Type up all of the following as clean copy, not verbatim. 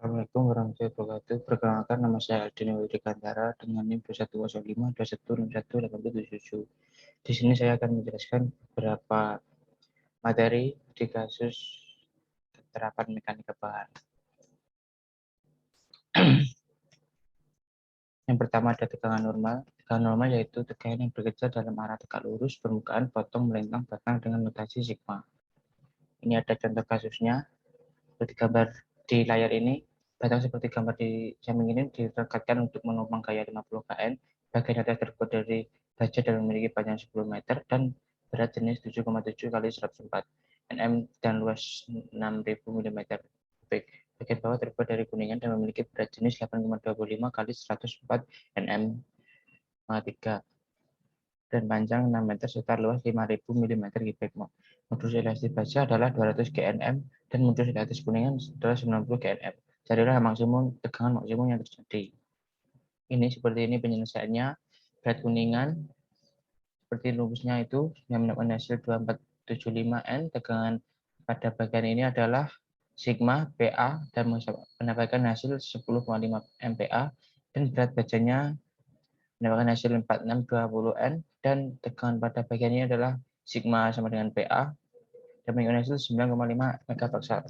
Assalamualaikum warahmatullahi wabarakatuh. Perkenalkan, nama saya Aldini Widikantara dengan NIM 2105 2161 Di sini saya akan menjelaskan beberapa materi di kasus terapan mekanika bahan. Yang pertama ada tegangan normal. Tegangan normal yaitu tegangan yang bergeser dalam arah tegak lurus, permukaan, potong, melintang, batang dengan notasi sigma. Ini ada contoh kasusnya. Seperti gambar di layar ini, batang seperti gambar di samping ini direkatkan untuk menopang gaya 50 kN. Bagian atas terbuat dari baja dan memiliki panjang 10 meter dan berat jenis 7,7 kali 104 Nm dan luas 6.000 mm. Bagian bawah terbuat dari kuningan dan memiliki berat jenis 8,25 kali 104 Nm 3 dan panjang 6 meter serta luas 5.000 mm kubik. Modulus elastis baja adalah 200 Gnm dan modulus elastis kuningan adalah 90 Gnm. Carilah maksimum tegangan maksimum yang terjadi. Ini seperti ini penyelesaiannya. Berat kuningan seperti rumusnya itu yang mendapatkan hasil 2475 N. Tegangan pada bagian ini adalah sigma PA dan mendapatkan hasil 10,5 MPa dan berat bajanya mendapatkan hasil 4620 N dan tegangan pada bagian ini adalah sigma sama dengan PA dan mendapatkan hasil 9,5 megapascal.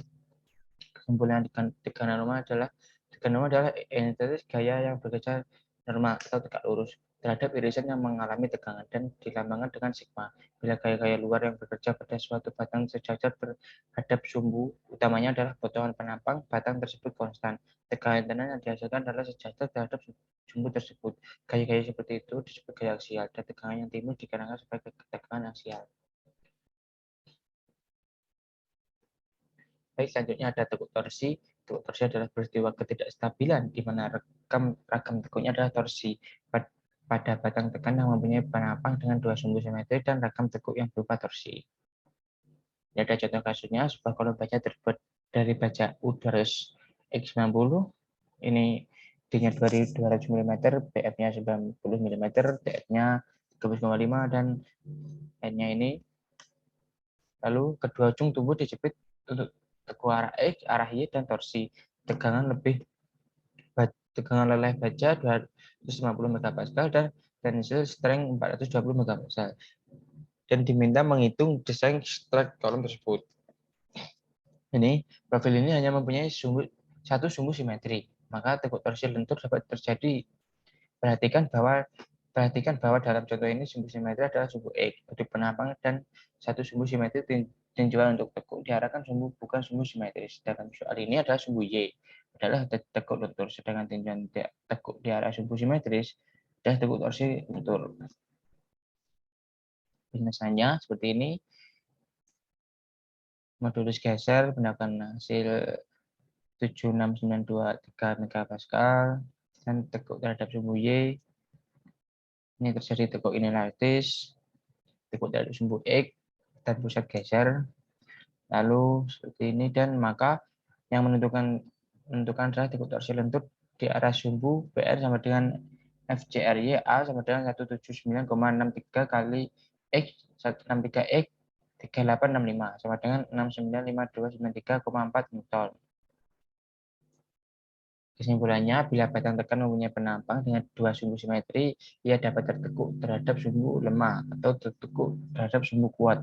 Kesimpulan tekanan normal adalah intensitas gaya yang bergeser normal atau tegak lurus terhadap irisan yang mengalami tegangan dan dilambangkan dengan sigma. Bila gaya-gaya luar yang bekerja pada suatu batang sejajar terhadap sumbu utamanya adalah potongan penampang, batang tersebut konstan. Tegangan internal yang dihasilkan adalah sejajar terhadap sumbu tersebut. Gaya-gaya seperti itu disebut gaya aksial dan tegangan yang timbul dikarenakan sebagai tegangan aksial. Baik, selanjutnya ada tekuk torsi. Tekuk torsi adalah peristiwa ketidakstabilan di mana ragam tekuknya adalah torsi pada batang tekan yang mempunyai penapang dengan dua sumbu simetri dan ragam tekuk yang berupa torsi. Ini ada contoh kasusnya, sebuah kolom baja terbuat dari baja U200 X90. Ini D-nya 200 mm, BF-nya 90 mm, TF-nya 13,5 dan N-nya ini. Lalu kedua ujung tubuh dijepit untuk tekuk arah X, arah Y, dan torsi. Tegangan leleh baja 250 MPa dan tensile strength 420 MPa. Dan diminta menghitung desain strike kolom tersebut. Ini profil ini hanya mempunyai satu sumbu simetri, maka tekuk torsi lentur dapat terjadi. Perhatikan bahwa dalam contoh ini sumbu simetri adalah sumbu X untuk penapang dan satu sumbu simetri tinjauan untuk tekuk diarahkan sumbu bukan sumbu simetris. Sedangkan soal ini adalah sumbu Y adalah tekuk lentur, sedangkan tinjauan tekuk di arah sumbu simetris adalah tekuk torsi lentur. Biasanya seperti ini. Modulus geser mendapatkan hasil 7692 megapascal dan tekuk terhadap sumbu Y. Ini terjadi tekuk inelastis, tekuk terhadap sumbu X dan pusat geser. Lalu seperti ini, dan maka yang menentukan adalah tekuk torsi lentur di arah sumbu BR sama dengan FJRY A sama dengan 179,63 kali X 163 X 3865 sama dengan 695293,4 Newton. Kesimpulannya, bila batang tekan mempunyai penampang dengan dua sumbu simetri, ia dapat tertekuk terhadap sumbu lemah atau tertekuk terhadap sumbu kuat.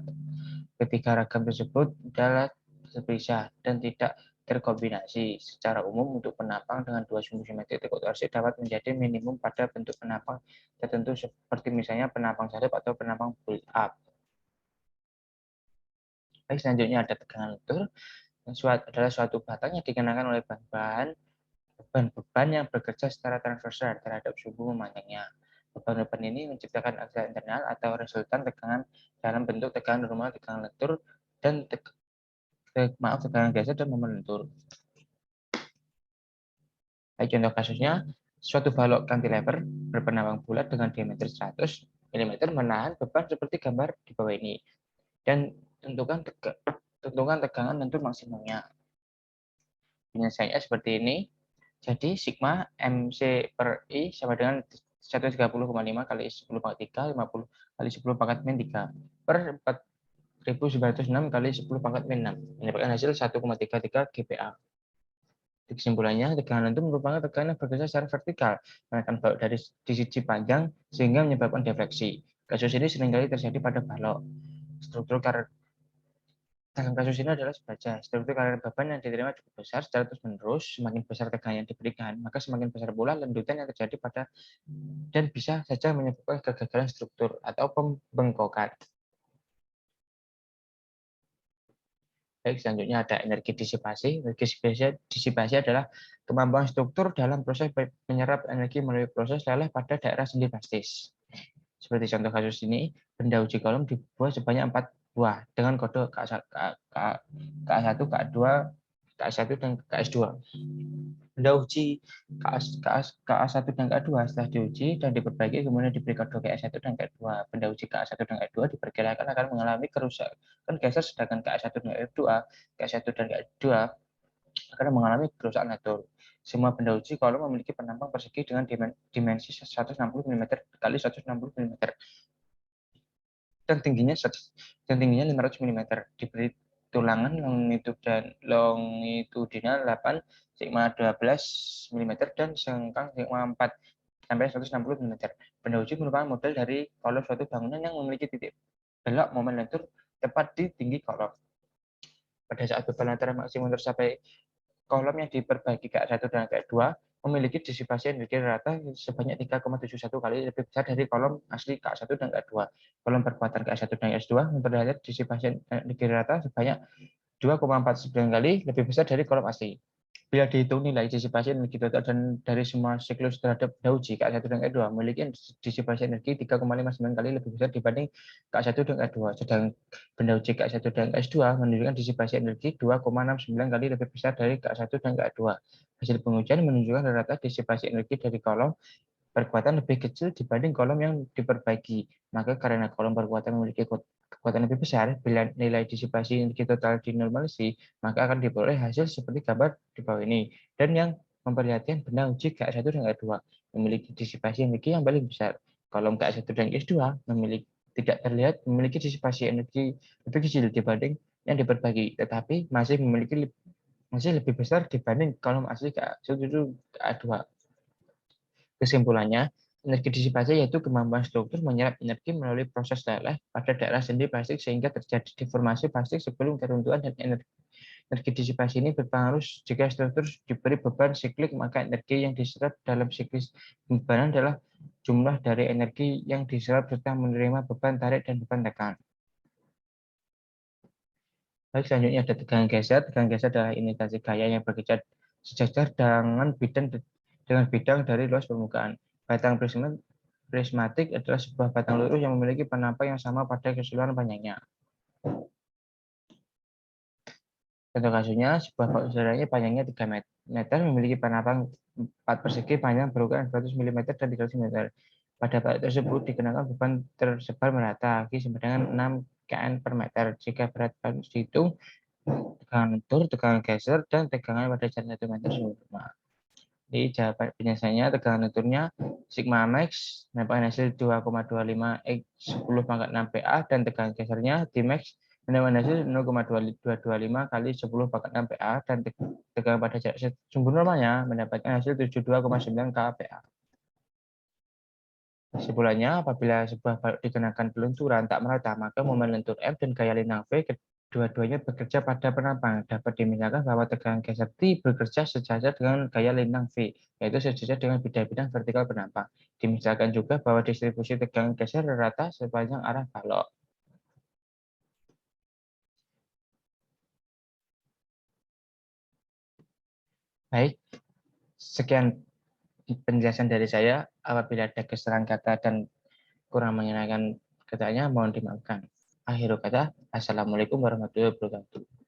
Ketiga ragam tersebut adalah terpisah dan tidak terkombinasi. Secara umum, untuk penampang dengan dua sumbu simetri tekuk torsi dapat menjadi minimum pada bentuk penampang tertentu seperti misalnya penampang salib atau penampang build up. Baik, selanjutnya ada tegangan lentur. Adalah suatu batang yang dikenakan oleh beban yang bekerja secara transversal terhadap sumbu memanjangnya. Beban-beban ini menciptakan aksial internal atau resultan tegangan dalam bentuk tegangan normal, tegangan lentur, dan tegangan geser dan momen lentur. Contoh kasusnya, suatu balok cantilever berpenampang bulat dengan diameter 100 mm menahan beban seperti gambar di bawah ini. Dan tentukan tegangan lentur maksimumnya. Penyelesaiannya seperti ini. Jadi sigma MC per I sama dengan 130,5 kali 10 pangkat 3, 50 kali 10 pangkat min 3 per 4906 kali 10 pangkat min 6. Mendapatkan hasil 1,33 GPa. Kesimpulannya, tegangan lentur merupakan tekanan yang bergeser secara vertikal, menekan balok dari di sisi panjang sehingga menyebabkan defleksi. Kasus ini seringkali terjadi pada balok. Struktur karet dalam kasus ini adalah sebaca. Struktur karet beban yang diterima cukup besar secara terus-menerus. Semakin besar tegangan yang diberikan, maka semakin besar pula lendutan yang terjadi pada dan bisa saja menyebabkan kegagalan struktur atau pembengkokan. Baik, selanjutnya ada energi disipasi. Energi disipasi adalah kemampuan struktur dalam proses menyerap energi melalui proses leleh pada daerah sendi plastis. Seperti contoh kasus ini, benda uji kolom dibuat sebanyak 4 buah dengan kode KA1, KA2, KA1, dan KS2. Benda uji KA1 dan KA2 setelah diuji dan diperbaiki kemudian diberi kode KA1 dan KA2. Benda uji KA1 dan KA2 diperkirakan akan mengalami kerusakan geser, sedangkan KA1 dan KA1 dan KA2 akan mengalami kerusakan atur. Semua benda uji kolom memiliki penampang persegi dengan dimensi 160 mm kali 160 mm dan tingginya 500 mm. Diberi tulangan longitudinal 8 sigma 12 mm dan sengkang sigma 4 sampai 160 mm. Benda uji merupakan model dari kolom suatu bangunan yang memiliki titik belok momen lentur tepat di tinggi kolom. Pada saat beban lantaran maksimum tercapai, kolom yang diperbagi KA1 dan KA2 memiliki disipasi energi rata sebanyak 3,71 kali lebih besar dari kolom asli KA1 dan KA2. Kolom perkuatan KA1 dan KS2 memperlihatkan disipasi energi rata sebanyak 2,49 kali lebih besar dari kolom asli. Bila dihitung nilai disipasi energi total dan dari semua siklus terhadap dauji KA1 dan KA2 memiliki disipasi energi 3,59 kali lebih besar dibanding KA1 dan KA2. Sedang benda uji KA1 dan KS2 menunjukkan disipasi energi 2,69 kali lebih besar dari KA1 dan KA2. Hasil pengujian menunjukkan rata disipasi energi dari kolom perkuatan lebih kecil dibanding kolom yang diperbaiki. Maka karena kolom perkuatan memiliki kekuatan lebih besar, bila nilai disipasi energi total dinormalisasi, maka akan diperoleh hasil seperti gambar di bawah ini. Dan yang memperlihatkan benda uji KA1 dan KA2 memiliki disipasi energi yang paling besar. Kolom KA1 dan KS2 tidak terlihat memiliki disipasi energi lebih kecil dibanding yang diperbagi, tetapi masih lebih besar dibanding kolom asli KA1 dan KA2. Kesimpulannya, energi disipasi yaitu kemampuan struktur menyerap energi melalui proses leleh pada daerah sendi plastik sehingga terjadi deformasi plastik sebelum keruntuhan, dan energi disipasi ini berpengaruh jika struktur diberi beban siklik, maka energi yang diserap dalam siklus pembebanan adalah jumlah dari energi yang diserap serta menerima beban tarik dan beban tekan. Baik, selanjutnya ada tegangan geser. Tegangan geser adalah imitasi gaya yang bergeser sejajar dengan bidang dari luas permukaan. Batang prismatik adalah sebuah batang lurus yang memiliki penampang yang sama pada keseluruhan panjangnya. Contoh kasusnya, sebuah box saudaranya panjangnya 3 meter, memiliki penampang 4 persegi panjang berukuran 200 mm dan 300 mm. Pada baut tersebut dikenakan beban tersebar merata, Q sama dengan 6 kN per meter. Jika berat baut dihitung, tegangan lentur, tegangan geser, dan tegangan pada jarak 1 meter sama. Di jawaban penjelasannya, tegangan lenturnya sigma max mendapatkan hasil 2,25 X 10 pangkat 6 PA, dan tegangan gesernya D max mendapatkan hasil 0,225 kali 10 pangkat 6 PA, dan tegangan pada jarak sumber normalnya mendapatkan hasil 72,9 kPa. Kesimpulannya, apabila sebuah balok dikenakan pelunturan tak merata, maka momen lentur M dan gaya linang V dua-duanya bekerja pada penampang. Dapat dimisalkan bahwa tegangan geser T bekerja sejajar dengan gaya linang V, yaitu sejajar dengan bidang-bidang vertikal penampang. Dimisalkan juga bahwa distribusi tegangan geser rata sepanjang arah balok. Baik, sekian penjelasan dari saya. Apabila ada kesalahan kata dan kurang menyenangkan katanya, mohon dimaafkan. Akhirul kata, Assalamualaikum warahmatullahi wabarakatuh.